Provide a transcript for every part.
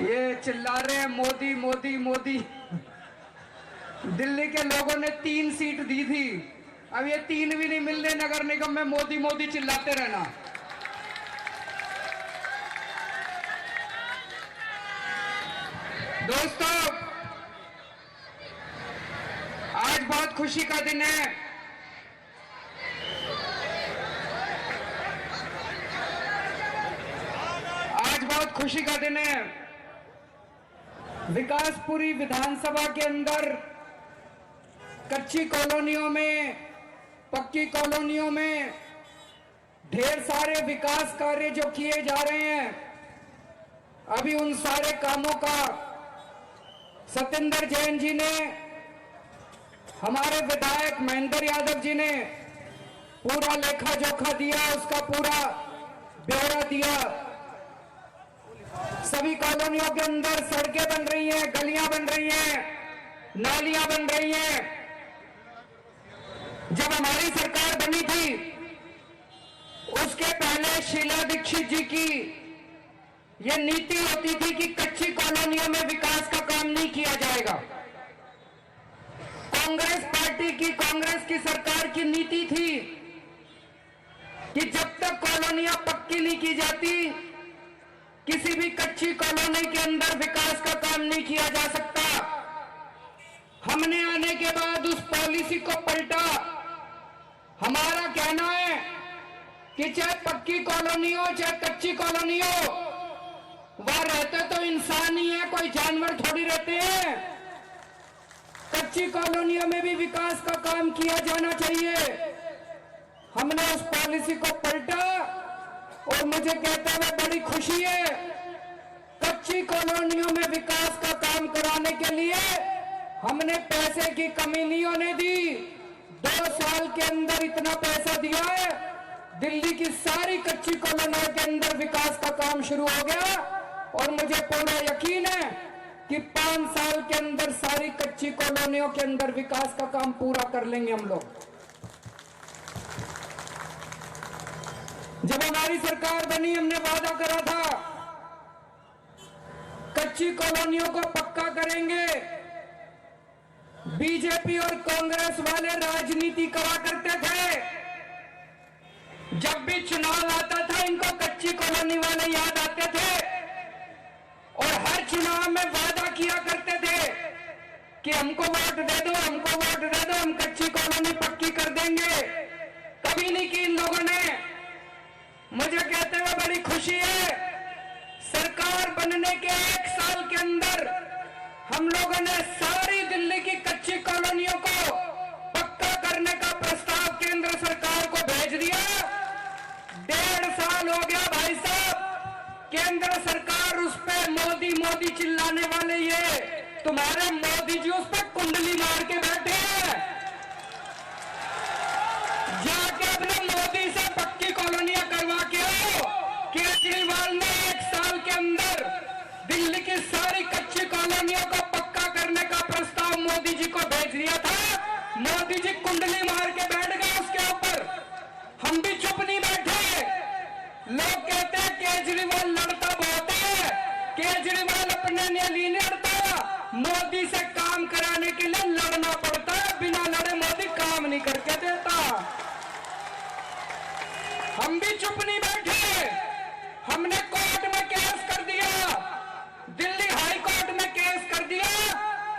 ये चिल्ला रहे हैं मोदी मोदी मोदी। दिल्ली के लोगों ने 3 सीट दी थी, अब ये 3 भी नहीं मिलने नगर निगम में मोदी मोदी चिल्लाते रहना। दोस्तों, आज बहुत खुशी का दिन है। आज बहुत खुशी का दिन है। विकासपुरी विधानसभा के अंदर कच्ची कॉलोनियों में, पक्की कॉलोनियों में ढेर सारे विकास कार्य जो किए जा रहे हैं, अभी उन सारे कामों का सत्येंद्र जैन जी ने, हमारे विधायक महेंद्र यादव जी ने पूरा लेखा जोखा दिया, उसका पूरा ब्यौरा दिया। सभी कॉलोनियों के अंदर सड़कें बन रही हैं, गलियां बन रही हैं, नालियां बन रही हैं। जब हमारी सरकार बनी थी, उसके पहले शीला दीक्षित जी की यह नीति होती थी कि कच्ची कॉलोनियों में विकास का काम नहीं किया जाएगा। कांग्रेस पार्टी की, कांग्रेस की सरकार की नीति थी कि जब तक कॉलोनियां पक्की नहीं की जाती, किसी भी कच्ची कॉलोनी के अंदर विकास का काम नहीं किया जा सकता। हमने आने के बाद उस पॉलिसी को पलटा। हमारा कहना है कि चाहे पक्की कॉलोनी हो चाहे कच्ची कॉलोनी हो, वहां रहते तो इंसान ही है, कोई जानवर थोड़ी रहते हैं। कच्ची कॉलोनियों में भी विकास का काम किया जाना चाहिए। हमने उस पॉलिसी को पलटा और मुझे कहते हुए बड़ी खुशी है, कच्ची कॉलोनियों में विकास का काम कराने के लिए हमने पैसे की कमी नहीं होने दी। 2 साल के अंदर इतना पैसा दिया है, दिल्ली की सारी कच्ची कॉलोनियों के अंदर विकास का काम शुरू हो गया और मुझे पूरा यकीन है कि 5 साल के अंदर सारी कच्ची कॉलोनियों के अंदर विकास का काम पूरा कर लेंगे हम लोग। जब हमारी सरकार बनी, हमने वादा करा था कच्ची कॉलोनियों को पक्का करेंगे। बीजेपी और कांग्रेस वाले राजनीति करा करते थे। जब भी चुनाव आता था, इनको कच्ची कॉलोनी वाले याद आते थे और हर चुनाव में वादा किया करते थे कि हमको वोट दे दो, हमको वोट दे दो, हम कच्ची कॉलोनी पक्की कर देंगे। कभी नहीं की इन लोगों ने। मुझे कहते हुए बड़ी खुशी है, सरकार बनने के 1 साल के अंदर हम लोगों ने सारी दिल्ली की कच्ची कॉलोनियों को पक्का करने का प्रस्ताव केंद्र सरकार को भेज दिया। 1.5 साल हो गया भाई साहब, केंद्र सरकार उस पे मोदी मोदी चिल्लाने वाले, ये तुम्हारे मोदी जी उस पर कुंडली मार के बैठे हैं। जाके अपने मोदी से पक्की कॉलोनियां करवा के आओ। केजरीवाल ने 1 साल के अंदर दिल्ली की सारी कच्ची कॉलोनियों को पक्का करने का प्रस्ताव मोदी जी को भेज दिया था। मोदी जी कुंडली मार के बैठ गए उसके ऊपर। हम भी चुप नहीं बैठे। लोग कहते हैं केजरीवाल लड़ता बहुत है, केजरीवाल अपने लिए नहीं लड़ता, मोदी से काम कराने के लिए लड़ना पड़ता है। बिना लड़े मोदी काम नहीं करके देता। हम भी चुप नहीं बैठे। हमने कोर्ट में केस कर दिया, दिल्ली हाई कोर्ट में केस कर दिया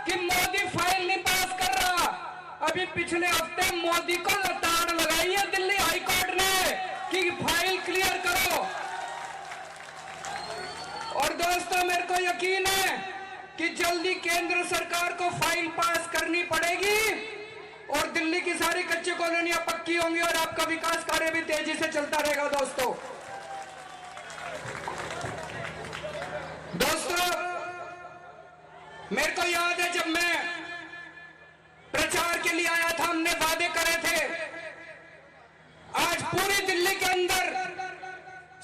कि मोदी फाइल नहीं पास कर रहा। अभी पिछले हफ्ते मोदी को लताड़ लगाई है दिल्ली हाई कोर्ट ने कि फाइल क्लियर करो। और दोस्तों, मेरे को यकीन है कि जल्दी केंद्र सरकार को फाइल पास करनी पड़ेगी और दिल्ली की सारी कच्ची कॉलोनियां पक्की होंगी और आपका विकास कार्य भी तेजी से चलता रहेगा। दोस्तों, मेरे को याद है जब मैं प्रचार के लिए आया था, हमने वादे करे थे। आज पूरी दिल्ली के अंदर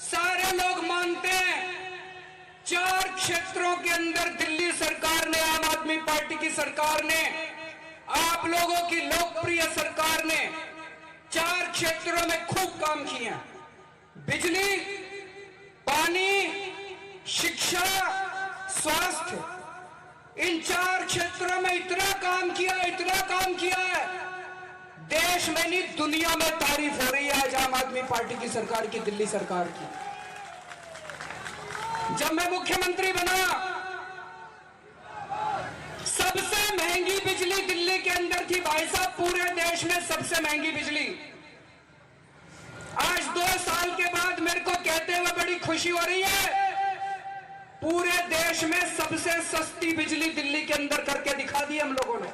सारे लोग मानते हैं 4 क्षेत्रों के अंदर दिल्ली सरकार ने, आम आदमी पार्टी की सरकार ने, आप लोगों की लोकप्रिय सरकार ने 4 क्षेत्रों में खूब काम किया। बिजली, पानी, शिक्षा, स्वास्थ्य इन 4 क्षेत्रों में इतना काम किया है, देश में नहीं दुनिया में तारीफ हो रही है आज आम आदमी पार्टी की सरकार की, दिल्ली सरकार की। जब मैं मुख्यमंत्री बना, सबसे महंगी बिजली दिल्ली के अंदर थी भाई साहब, पूरे देश में सबसे महंगी बिजली। आज 2 साल के बाद मेरे को कहते हुए बड़ी खुशी हो रही है, पूरे देश में सबसे सस्ती बिजली दिल्ली के अंदर करके दिखा दी हम लोगों ने।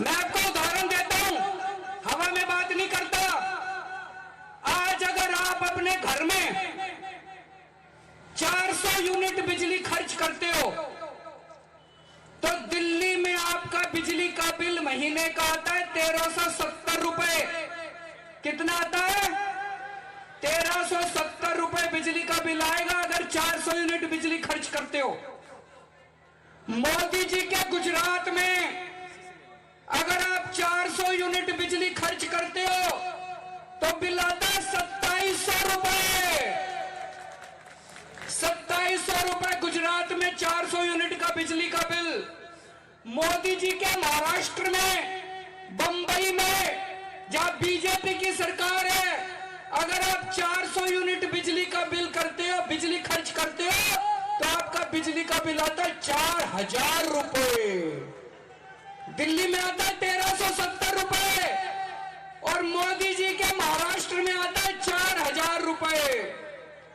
मैं आपको उदाहरण देता हूं, हवा में बात नहीं करता। आज अगर आप अपने घर में 400 यूनिट बिजली खर्च करते हो, तो दिल्ली में आपका बिजली का बिल महीने का आता है 1370 रुपए। कितना आता है? 1370 रुपए बिजली का बिल आएगा अगर 400 यूनिट बिजली खर्च करते हो। मोदी जी के गुजरात में अगर आप 400 यूनिट बिजली खर्च करते हो तो बिल आता है 2700 रुपए। 2700 रुपए गुजरात में 400 यूनिट का बिजली का बिल। मोदी जी के महाराष्ट्र में, बंबई में, जहां बीजेपी की सरकार है, अगर आप 400 यूनिट बिजली का बिल करते हो, बिजली खर्च करते हो, तो आपका बिजली का बिल आता है 4000 रुपए। दिल्ली में आता है 1370 रुपए और मोदी जी के महाराष्ट्र में आता है 4000 रुपए।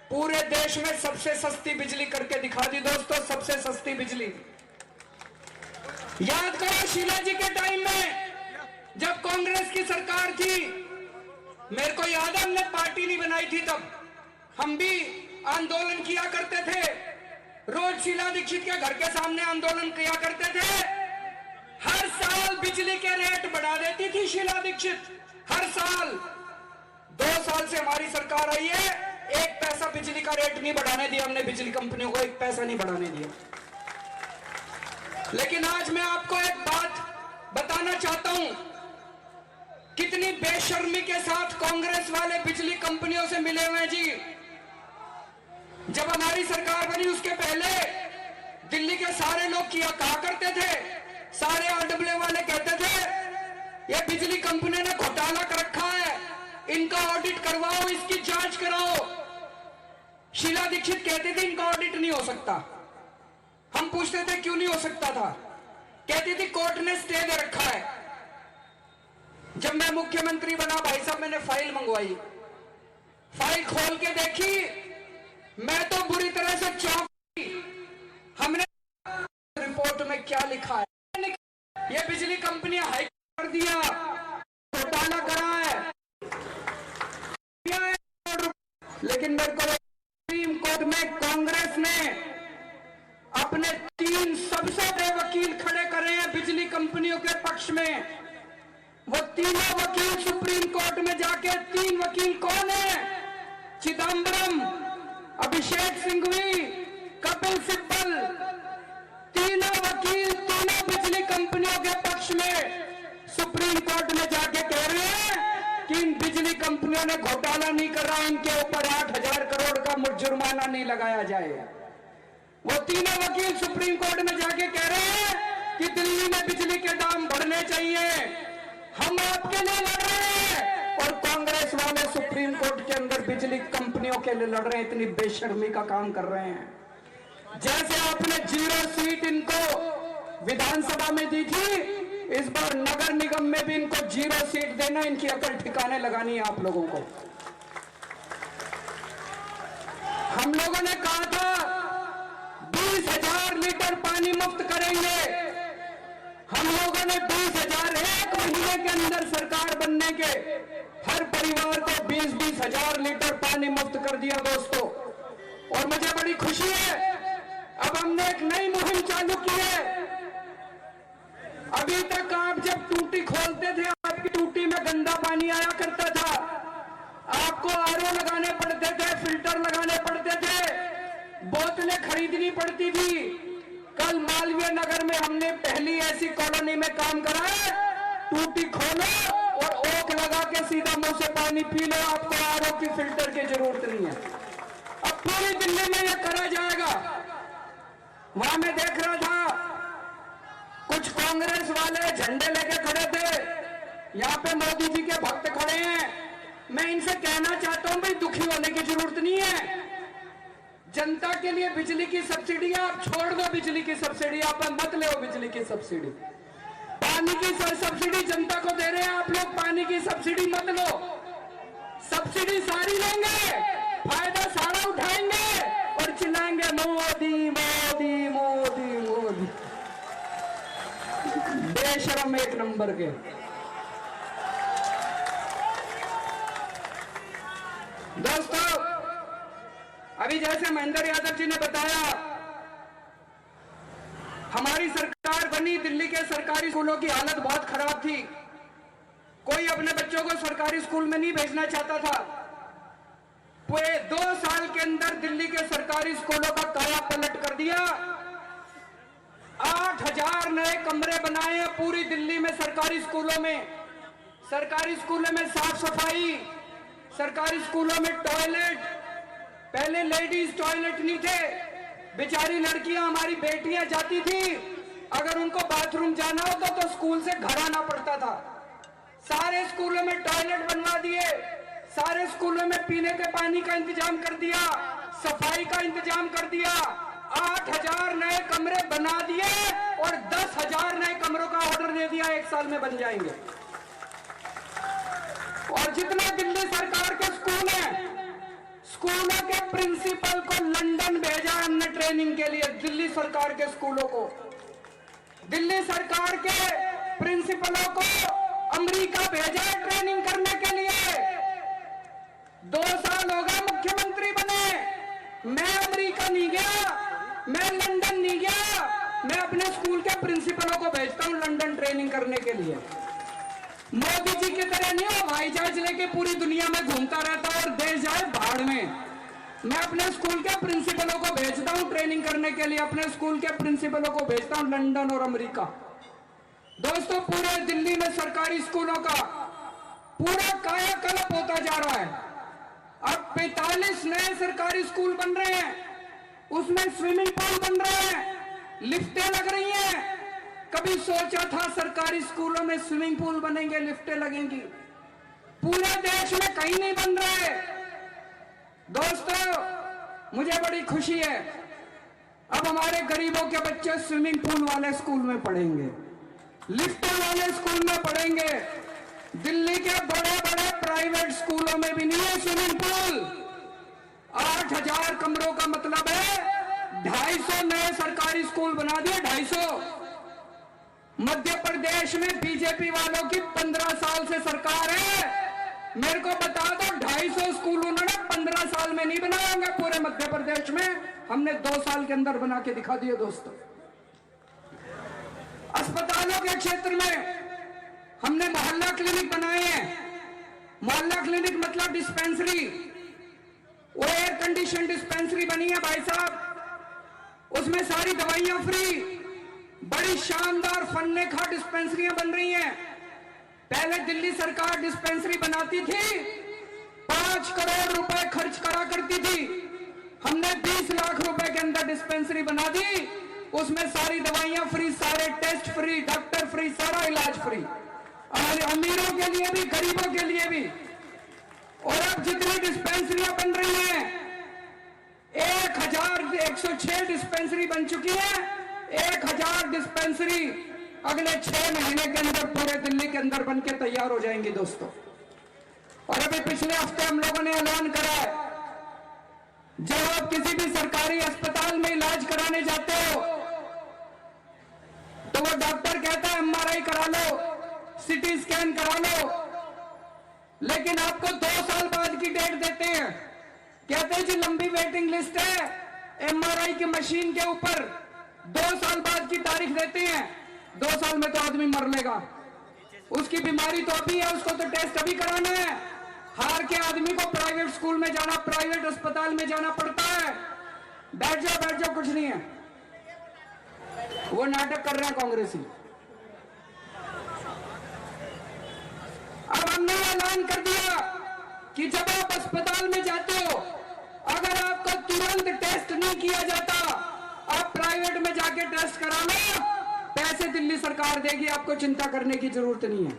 पूरे देश में सबसे सस्ती बिजली करके दिखा दी दोस्तों, सबसे सस्ती बिजली। याद करो शीला जी के टाइम में जब कांग्रेस की सरकार थी, मेरे को याद है हमने पार्टी नहीं बनाई थी तब, हम भी आंदोलन किया करते थे, रोज शीला दीक्षित के घर के सामने आंदोलन किया करते थे। हर साल बिजली के रेट बढ़ा देती थी शीला दीक्षित, हर साल। 2 साल से हमारी सरकार आई है, 1 पैसा बिजली का रेट नहीं बढ़ाने दिया हमने, बिजली कंपनियों को 1 पैसा नहीं बढ़ाने दिया। लेकिन आज मैं आपको एक बात बताना चाहता हूं, कितनी बेशर्मी के साथ कांग्रेस वाले बिजली कंपनियों से मिले हुए हैं जी। जब हमारी सरकार बनी उसके पहले दिल्ली के सारे लोग कहा करते थे, सारे आरडब्ल्यू वाले कहते थे ये बिजली कंपनी ने घोटाला कर रखा है, इनका ऑडिट करवाओ, इसकी जांच कराओ। शीला दीक्षित कहते थे इनका ऑडिट नहीं हो सकता। हम पूछते थे क्यों नहीं हो सकता था, कहती थी कोर्ट ने स्टे दे रखा है। जब मैं मुख्यमंत्री बना भाई साहब, मैंने फाइल मंगवाई, फाइल खोल के देखी, मैं तो बुरी तरह से चौंक गई। हमने रिपोर्ट में क्या लिखा है, ये बिजली कंपनी हाई कर दिया, घोटाला करा है। लेकिन मेरे को सुप्रीम कोर्ट में कांग्रेस ने अपने 3 सबसे बड़े वकील खड़े करे हैं बिजली कंपनियों के पक्ष में। वो तीनों वकील सुप्रीम कोर्ट में जाके, 3 वकील कौन है? चिदंबरम, अभिषेक सिंघवी, कपिल सिब्बल, तीनों वकील तीनों बिजली कंपनियों के पक्ष में सुप्रीम कोर्ट में जाके कह रहे हैं कि इन बिजली कंपनियों ने घोटाला नहीं करा, इनके ऊपर 8000 करोड़ का जुर्माना नहीं लगाया जाए। वो तीनों वकील सुप्रीम कोर्ट में जाके कह रहे हैं कि दिल्ली में बिजली के दाम बढ़ने चाहिए, हम आपके लिए लड़ रहे हैं, और कांग्रेस वाले सुप्रीम कोर्ट के अंदर बिजली कंपनियों के लिए लड़ रहे हैं। इतनी बेशर्मी का काम कर रहे हैं। जैसे आपने 0 सीट इनको विधानसभा में दी थी, इस बार नगर निगम में भी इनको 0 सीट देना, इनकी अकल ठिकाने लगानी है आप लोगों को। हम लोगों ने कहा था 20,000 लीटर पानी मुफ्त करेंगे। हम लोगों ने 20,000 एक महीने के अंदर सरकार बनने के हर परिवार को 20-20 हजार लीटर पानी मुफ्त कर दिया दोस्तों। और मुझे बड़ी खुशी है, अब हमने एक नई मुहिम चालू की है। अभी तक आप जब टूटी खोलते थे, आपकी टूटी में गंदा पानी आया करता था, आपको आरओ लगाने पड़ते थे, फिल्टर लगाने पड़ते थे, बोतलें खरीदनी पड़ती थी। कल मालवीय नगर में हमने पहली ऐसी कॉलोनी में काम करा है, टूटी खोलो और ओक लगा के सीधा मुंह से पानी पी लो, आपको आरओ की फिल्टर की जरूरत नहीं है। अब पूरी दिल्ली में यह करा जाएगा। वहां मैं देख रहा था कुछ कांग्रेस वाले झंडे लेके खड़े थे, यहाँ पे मोदी जी के भक्त खड़े हैं। मैं इनसे कहना चाहता हूं भाई दुखी होने की जरूरत नहीं है। जनता के लिए बिजली की सब्सिडी आप छोड़ दो, बिजली की सब्सिडी आप मत ले, बिजली की सब्सिडी। पानी की सब्सिडी जनता को दे रहे हैं आप लोग, पानी की सब्सिडी मत लो। सब्सिडी सारी लेंगे, फायदा सारा उठाएंगे और चिल्लाएंगे मोदी मोदी मोदी मोदी। बेशरम एक नंबर के। दोस्तों, अभी जैसे महेंद्र यादव जी ने बताया, हमारी सरकार बनी, दिल्ली के सरकारी स्कूलों की हालत बहुत खराब थी। कोई अपने बच्चों को सरकारी स्कूल में नहीं भेजना चाहता था। पूरे 2 साल के अंदर दिल्ली के सरकारी स्कूलों का काया पलट कर दिया। 8000 नए कमरे बनाए हैं पूरी दिल्ली में सरकारी स्कूलों में। सरकारी स्कूलों में साफ सफाई, सरकारी स्कूलों में टॉयलेट, पहले लेडीज टॉयलेट नहीं थे। बेचारी लड़कियां, हमारी बेटियां जाती थी, अगर उनको बाथरूम जाना होता तो स्कूल से घर आना पड़ता था। सारे स्कूलों में टॉयलेट बनवा दिए, सारे स्कूलों में पीने के पानी का इंतजाम कर दिया, सफाई का इंतजाम कर दिया। 8000 नए कमरे बना दिए और 10,000 नए कमरों का ऑर्डर दे दिया, 1 साल में बन जाएंगे। और जितने दिल्ली सरकार के स्कूल हैं, स्कूलों के प्रिंसिपल को लंदन भेजा हमने ट्रेनिंग के लिए। दिल्ली सरकार के स्कूलों को, दिल्ली सरकार के प्रिंसिपलों को अमेरिका भेजा ट्रेनिंग करने के लिए। 2 साल हो गए मुख्यमंत्री बने, मैं अमेरिका नहीं गया, मैं लंदन नहीं गया। मैं अपने स्कूल के प्रिंसिपलों को भेजता हूं लंदन ट्रेनिंग करने के लिए। मोदी जी की तरह नहीं हो हवाई जहाज लेके पूरी दुनिया में घूमता रहता और देश जाए भाड़ में। मैं अपने स्कूल के प्रिंसिपलों को भेजता हूं ट्रेनिंग करने के लिए, अपने स्कूल के प्रिंसिपलों को भेजता हूं लंदन और अमेरिका। दोस्तों, पूरे दिल्ली में सरकारी स्कूलों का पूरा कायाकल्प होता जा रहा है। अब 45 नए सरकारी स्कूल बन रहे हैं, उसमें स्विमिंग पूल बन रहे हैं, लिफ्टें लग रही हैं। कभी सोचा था सरकारी स्कूलों में स्विमिंग पूल बनेंगे, लिफ्टें लगेंगी? पूरे देश में कहीं नहीं बन रहे। दोस्तों, मुझे बड़ी खुशी है, अब हमारे गरीबों के बच्चे स्विमिंग पूल वाले स्कूल में पढ़ेंगे, लिफ्ट वाले स्कूल में पढ़ेंगे। दिल्ली के बड़े बड़े प्राइवेट स्कूलों में भी नहीं है स्विमिंग पूल। 8000 कमरों का मतलब है 250 नए सरकारी स्कूल बना दिए, 250। मध्य प्रदेश में बीजेपी वालों की 15 साल से सरकार है। मेरे को बता दो, 250 स्कूल उन्होंने 15 साल में नहीं बनाए होंगे पूरे मध्य प्रदेश में। हमने 2 साल के अंदर बना के दिखा दिए। दोस्तों, अस्पतालों के क्षेत्र में हमने मोहल्ला क्लिनिक बनाए हैं। मोहल्ला क्लिनिक मतलब डिस्पेंसरी, वो एयर कंडीशन डिस्पेंसरी बनी है भाई साहब, उसमें सारी दवाइयां फ्री। बड़ी शानदार फन्ने खा डिस्पेंसरियां बन रही हैं। पहले दिल्ली सरकार डिस्पेंसरी बनाती थी, 5 करोड़ रुपए खर्च करा करती थी। हमने 20 लाख रुपए के अंदर डिस्पेंसरी बना दी, उसमें सारी दवाइयां फ्री, सारे टेस्ट फ्री, डॉक्टर फ्री, सारा इलाज फ्री, और अमीरों के लिए भी गरीबों के लिए भी। और अब जितनी डिस्पेंसरियां बन रही हैं, 1106 डिस्पेंसरी बन चुकी है। 1000 डिस्पेंसरी अगले 6 महीने के अंदर पूरे दिल्ली के अंदर बनके तैयार हो जाएंगी। दोस्तों, और अभी पिछले हफ्ते हम लोगों ने ऐलान करा है, जब आप किसी भी सरकारी अस्पताल में इलाज कराने जाते हो तो वो डॉक्टर कहता है MRI करा लो, CT स्कैन करा लो, लेकिन आपको 2 साल बाद की डेट देते हैं। कहते हैं जी लंबी वेटिंग लिस्ट है, MRI की मशीन के ऊपर 2 साल बाद की तारीख देते हैं। 2 साल में तो आदमी मर लेगा, उसकी बीमारी तो अभी है, उसको तो टेस्ट अभी कराना है। हार के आदमी को प्राइवेट स्कूल में जाना, प्राइवेट अस्पताल में जाना पड़ता है। बैठ जाओ, कुछ नहीं है। वो नाटक कर रहे हैं कांग्रेसी। अब हमने ऐलान कर दिया कि जब आप अस्पताल में जाते हो, अगर आपका तुरंत टेस्ट नहीं किया जाता, आप प्राइवेट में जाके टेस्ट करा लो, पैसे दिल्ली सरकार देगी, आपको चिंता करने की जरूरत नहीं है।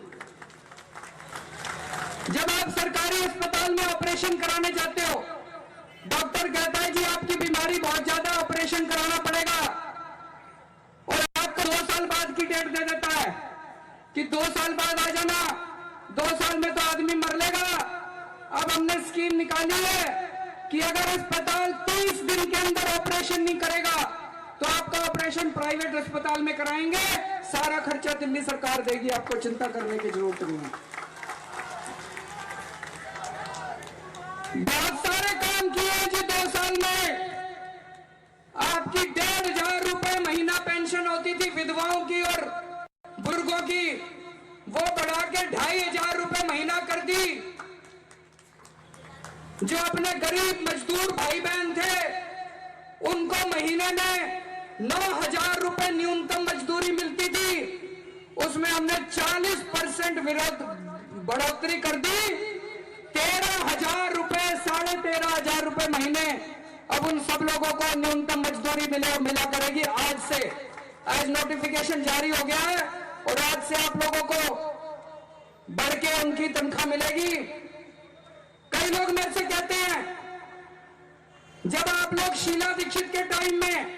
जब आप सरकारी अस्पताल में ऑपरेशन कराने जाते हो, डॉक्टर कहता है जी आपकी बीमारी बहुत ज्यादा, ऑपरेशन कराना पड़ेगा, और आपको 2 साल बाद की डेट दे देता है कि 2 साल बाद आ जाना, 2 साल में तो आदमी मर लेगा। अब हमने स्कीम निकाली है कि अगर अस्पताल 30 दिन के अंदर ऑपरेशन नहीं करेगा तो आपका ऑपरेशन प्राइवेट अस्पताल में कराएंगे, सारा खर्चा दिल्ली सरकार देगी, आपको चिंता करने की जरूरत नहीं है। बहुत सारे काम किए हैं जी 2 साल में। आपकी 1,500 रुपए महीना पेंशन होती थी विधवाओं की और बुजुर्गों की, वो बढ़ा के 2,500 रुपए महीना कर दी। जो अपने गरीब मजदूर भाई बहन थे उनको महीने में 9,000 रुपए न्यूनतम मजदूरी मिलती थी, उसमें हमने 40% बढ़ोतरी कर दी, 13,000 रुपए, 13,500 रुपए महीने अब उन सब लोगों को न्यूनतम मजदूरी मिला करेगी आज से। आज नोटिफिकेशन जारी हो गया है और आज से आप लोगों को बढ़ के उनकी तनख्वाह मिलेगी। कई लोग मेरे से कहते हैं, जब आप लोग शीला दीक्षित के टाइम में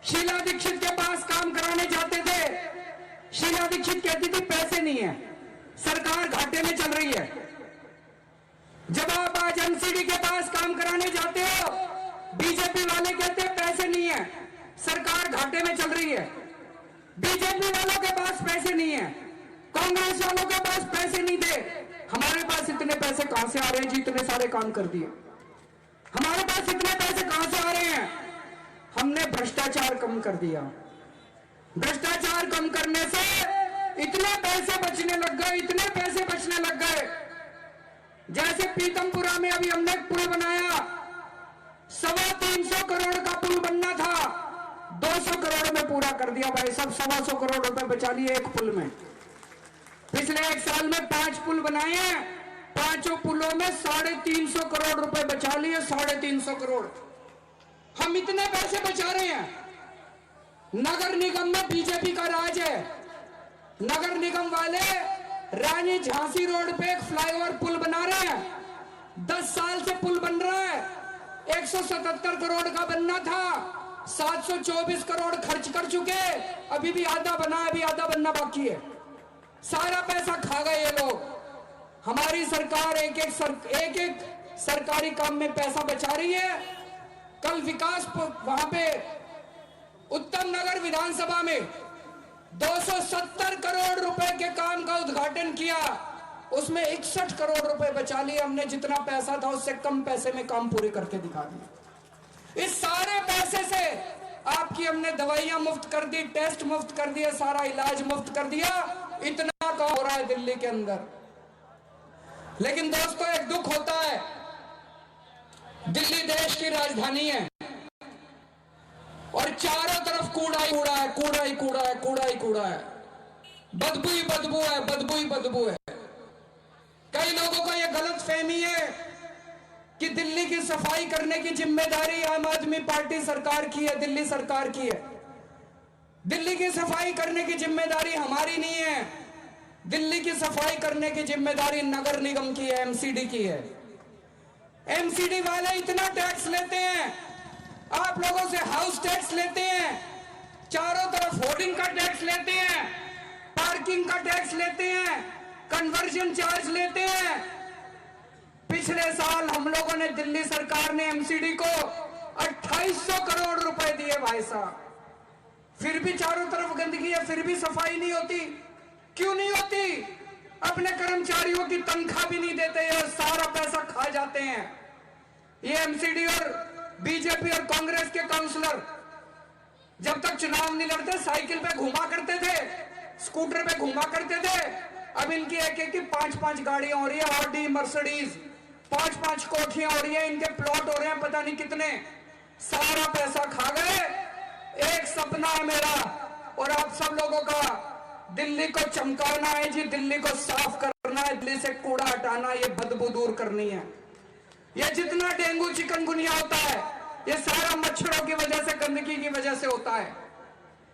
शीला दीक्षित के पास काम कराने जाते थे, शीला दीक्षित कहती थी पैसे नहीं है, सरकार घाटे में चल रही है। जब आप आज एमसीडी के पास काम कराने जाते हो, बीजेपी वाले कहते हैं पैसे नहीं है, सरकार घाटे में चल रही है। बीजेपी वालों के पास पैसे नहीं है, कांग्रेस वालों के पास पैसे नहीं थे। हमारे पास इतने पैसे कहां से आ रहे हैं जी, इतने सारे काम कर दिए, हमारे पास इतने पैसे कहां से आ रहे हैं? हमने भ्रष्टाचार कम कर दिया। भ्रष्टाचार कम करने से इतने पैसे बचने लग गए, इतने पैसे बचने लग गए। जैसे पीतमपुरा में अभी हमने एक पुल बनाया, 325 करोड़ का पुल बनना था, 200 करोड़ में पूरा कर दिया भाई सब, 125 करोड़ रुपए बचा लिए एक पुल में। पिछले 1 साल में 5 पुल बनाए हैं, 5 पुलों में 350 करोड़ रुपए बचा लिए, 350 करोड़। हम इतने पैसे बचा रहे हैं। नगर निगम में बीजेपी का राज है। नगर निगम वाले रानी झांसी रोड पे एक फ्लाईओवर पुल बना रहे हैं, 10 साल से पुल बन रहा है, 177 करोड़ का बनना था, 724 करोड़ खर्च कर चुके, अभी भी आधा बना है, अभी आधा बनना बाकी है। सारा पैसा खा गए ये लोग। हमारी सरकार एक एक सरकारी काम में पैसा बचा रही है। कल विकास वहां पे उत्तम नगर विधानसभा में 270 करोड़ रुपए के काम का उद्घाटन किया, उसमें 61 करोड़ रुपए बचा लिए हमने। जितना पैसा था उससे कम पैसे में काम पूरे करके दिखा दिए। इस सारे पैसे से आपकी हमने दवाइयां मुफ्त कर दी, टेस्ट मुफ्त कर दिए, सारा इलाज मुफ्त कर दिया। इतना काम हो रहा है दिल्ली के अंदर। लेकिन दोस्तों एक दुख होता है, दिल्ली देश की राजधानी है और चारों तरफ कूड़ा ही कूड़ा है, कूड़ा ही कूड़ा है, कूड़ा ही कूड़ा है, बदबू ही बदबू है, बदबू ही बदबू है। कई लोगों को यह गलत फहमी है कि दिल्ली की सफाई करने की जिम्मेदारी आम आदमी पार्टी सरकार की है, दिल्ली सरकार की है। दिल्ली की सफाई करने की जिम्मेदारी हमारी नहीं है। दिल्ली की सफाई करने की जिम्मेदारी नगर निगम की है, एमसीडी की है। एमसीडी वाले इतना टैक्स लेते हैं, आप लोगों से हाउस टैक्स लेते हैं, चारों तरफ होर्डिंग का टैक्स लेते हैं, पार्किंग का टैक्स लेते हैं, कन्वर्जन चार्ज लेते हैं। पिछले साल हम लोगों ने, दिल्ली सरकार ने एमसीडी को 2800 करोड़ रुपए दिए भाई साहब। फिर भी चारों तरफ गंदगी है, फिर भी सफाई नहीं होती। क्यों नहीं होती? अपने कर्मचारियों की तनख्वाह भी नहीं देते और सारा पैसा खा जाते हैं। ये एमसीडी और बीजेपी और कांग्रेस के काउंसलर जब तक चुनाव नहीं लड़ते साइकिल पे घुमा करते थे, स्कूटर पे घुमा करते थे। अब इनकी एक एक की 5-5 गाड़ियां हो रही है, ऑडी, मर्सिडीज, 5-5 कोठियां हो रही है, इनके प्लॉट हो रहे हैं पता नहीं कितने। सारा पैसा खा गए। एक सपना है मेरा और आप सब लोगों का, दिल्ली को चमकाना है जी, दिल्ली को साफ करना है, दिल्ली से कूड़ा हटाना, ये बदबू दूर करनी है। ये जितना डेंगू चिकनगुनिया होता है ये सारा मच्छरों की वजह से, गंदगी की वजह से होता है।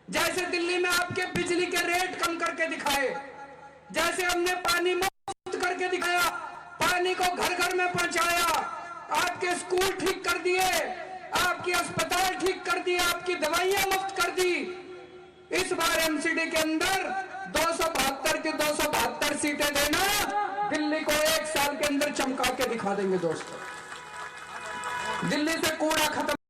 जैसे दिल्ली में आपके बिजली के रेट कम करके दिखाए, जैसे हमने पानी मुफ्त करके दिखाया, पानी को घर घर में पहुंचाया, आपके स्कूल ठीक कर दिए, आपकी अस्पताल ठीक कर दिए, आपकी दवाइयां मुफ्त कर दी। इस बार एमसीडी के अंदर 272 की 272 सीटें देना, दिल्ली को 1 साल के अंदर चमका के दिखा देंगे दोस्तों। दिल्ली से कूड़ा खत्म